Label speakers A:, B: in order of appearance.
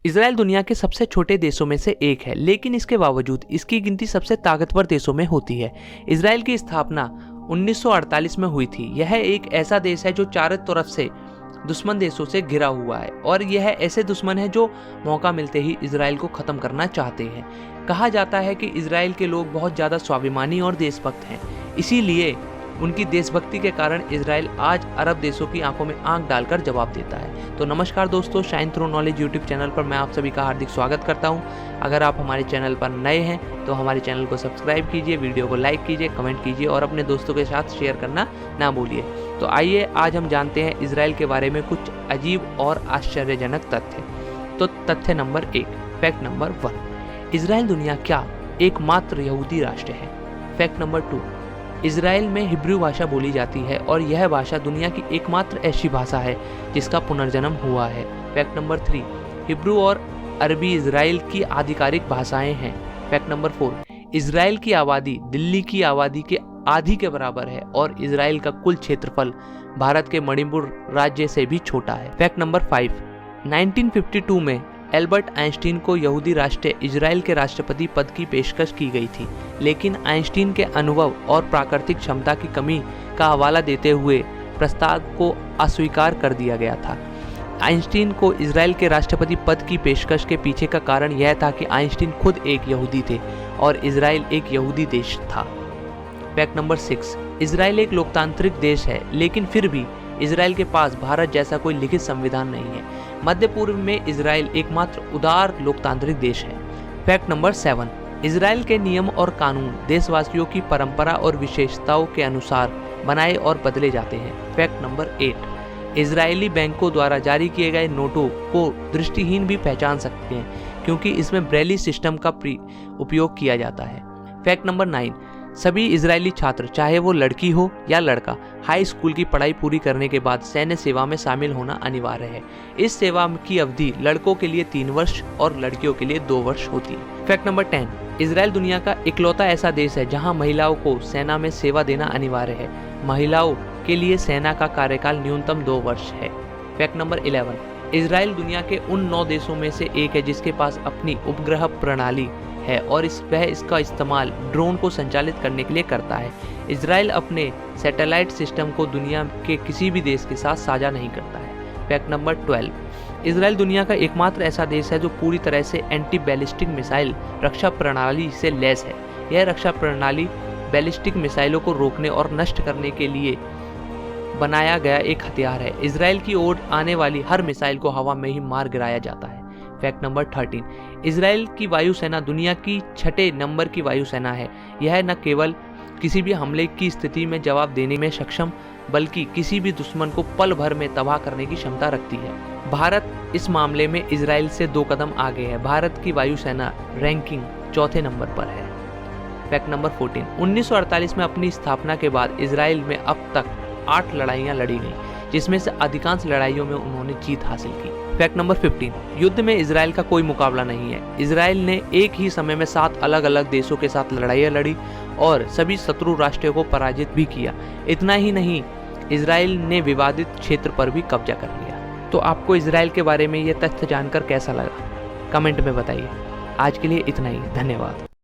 A: Israel दुनिया के सबसे छोटे देशों में से एक है, लेकिन इसके बावजूद इसकी गिनती सबसे ताकतवर देशों में होती है। इसराइल की स्थापना 1948 में हुई थी। यह एक ऐसा देश है जो चारों तरफ से दुश्मन देशों से घिरा हुआ है और यह ऐसे दुश्मन है जो मौका मिलते ही इसराइल को खत्म करना चाहते हैं। कहा जाता है कि इसराइल के लोग बहुत ज़्यादा स्वाभिमानी और देशभक्त हैं, इसीलिए उनकी देशभक्ति के कारण इसराइल आज अरब देशों की आंखों में आंख डालकर जवाब देता है। तो नमस्कार दोस्तों, shine through knowledge YouTube channel पर मैं आप सभी का हार्दिक स्वागत करता हूं। अगर आप हमारे चैनल पर नए हैं तो हमारे चैनल को सब्सक्राइब कीजिए, वीडियो को लाइक कीजिए, कमेंट कीजिए और अपने दोस्तों के साथ शेयर करना ना भूलिए। तो आइए आज हम जानते हैं इसराइल के बारे में कुछ अजीब और आश्चर्यजनक तथ्य। तो तथ्य नंबर 1, फैक्ट नंबर 1, इसराइल दुनिया क्या एकमात्र यहूदी राष्ट्र है। फैक्ट नंबर 2, इसराइल में हिब्रू भाषा बोली जाती है और यह भाषा दुनिया की एकमात्र ऐसी भाषा है जिसका पुनर्जन्म हुआ है। फैक्ट नंबर 3, हिब्रू और अरबी इसराइल की आधिकारिक भाषाएं हैं। फैक्ट नंबर 4, इसराइल की आबादी दिल्ली की आबादी के आधी के बराबर है और इसराइल का कुल क्षेत्रफल भारत के मणिपुर राज्य से भी छोटा है। फैक्ट नंबर 5, 1952 में एल्बर्ट आइंस्टीन को यहूदी राष्ट्र इजराइल के राष्ट्रपति पद की पेशकश की गई थी, लेकिन आइंस्टीन के अनुभव और प्राकृतिक क्षमता की कमी का हवाला देते हुए प्रस्ताव को अस्वीकार कर दिया गया था। आइंस्टीन को इजराइल के राष्ट्रपति पद की पेशकश के पीछे का कारण यह था कि आइंस्टीन खुद एक यहूदी थे और इजराइल एक यहूदी देश था। फैक्ट नंबर 6, इजराइल एक लोकतांत्रिक देश है, लेकिन फिर भी इजराइल के पास भारत जैसा कोई लिखित संविधान नहीं है। मध्य पूर्व में इजराइल एकमात्र उदार लोकतांत्रिक देश है। फैक्ट नंबर 7, इजराइल के नियम और कानून देशवासियों की परंपरा और विशेषताओं के अनुसार बनाए और बदले जाते हैं। फैक्ट नंबर 8, इजरायली बैंकों द्वारा जारी किए गए नोटों को दृष्टिहीन भी पहचान सकते हैं क्योंकि इसमें ब्रेली सिस्टम का उपयोग किया जाता है। फैक्ट नंबर 9, सभी इजरायली छात्र, चाहे वो लड़की हो या लड़का, हाई स्कूल की पढ़ाई पूरी करने के बाद सैन्य सेवा में शामिल होना अनिवार्य है। इस सेवा की अवधि लड़कों के लिए 3 वर्ष और लड़कियों के लिए 2 वर्ष होती है। फैक्ट नंबर 10, इजराइल दुनिया का इकलौता ऐसा देश है जहां महिलाओं को सेना में सेवा देना अनिवार्य है। महिलाओं के लिए सेना का कार्यकाल न्यूनतम 2 वर्ष है। फैक्ट नंबर 11, इजराइल दुनिया के उन 9 देशों में से एक है जिसके पास अपनी उपग्रह प्रणाली है और वह इसका इस्तेमाल ड्रोन को संचालित करने के लिए करता है। इजराइल अपने सैटेलाइट सिस्टम को दुनिया के किसी भी देश के साथ साझा नहीं करता है। फैक्ट नंबर 12, इजराइल दुनिया का एकमात्र ऐसा देश है जो पूरी तरह से एंटी बैलिस्टिक मिसाइल रक्षा प्रणाली से लैस है। यह रक्षा प्रणाली बैलिस्टिक मिसाइलों को रोकने और नष्ट करने के लिए बनाया गया एक हथियार है। इजराइल की ओर आने वाली हर मिसाइल को हवा में ही मार गिराया जाता है। फैक्ट नंबर 13, इजराइल की वायुसेना दुनिया की 6 नंबर की वायुसेना है। यह न केवल किसी भी हमले की स्थिति में जवाब देने में सक्षम, बल्कि किसी भी दुश्मन को पल भर में तबाह करने की क्षमता रखती है। भारत इस मामले में इजराइल से 2 कदम आगे है। भारत की वायुसेना रैंकिंग 4थे नंबर पर है। फैक्ट नंबर 14, 1948 में अपनी स्थापना के बाद इजराइल में अब तक 8 लड़ाइयाँ लड़ी गई, जिसमें से अधिकांश लड़ाइयों में उन्होंने जीत हासिल की। फैक्ट नंबर 15, युद्ध में इजराइल का कोई मुकाबला नहीं है। इजराइल ने एक ही समय में 7 अलग अलग देशों के साथ लड़ाइयाँ लड़ी और सभी शत्रु राष्ट्रों को पराजित भी किया। इतना ही नहीं, इजराइल ने विवादित क्षेत्र पर भी कब्जा कर लिया। तो आपको इजराइल के बारे में ये तथ्य जानकर कैसा लगा, कमेंट में बताइए। आज के लिए इतना ही, धन्यवाद।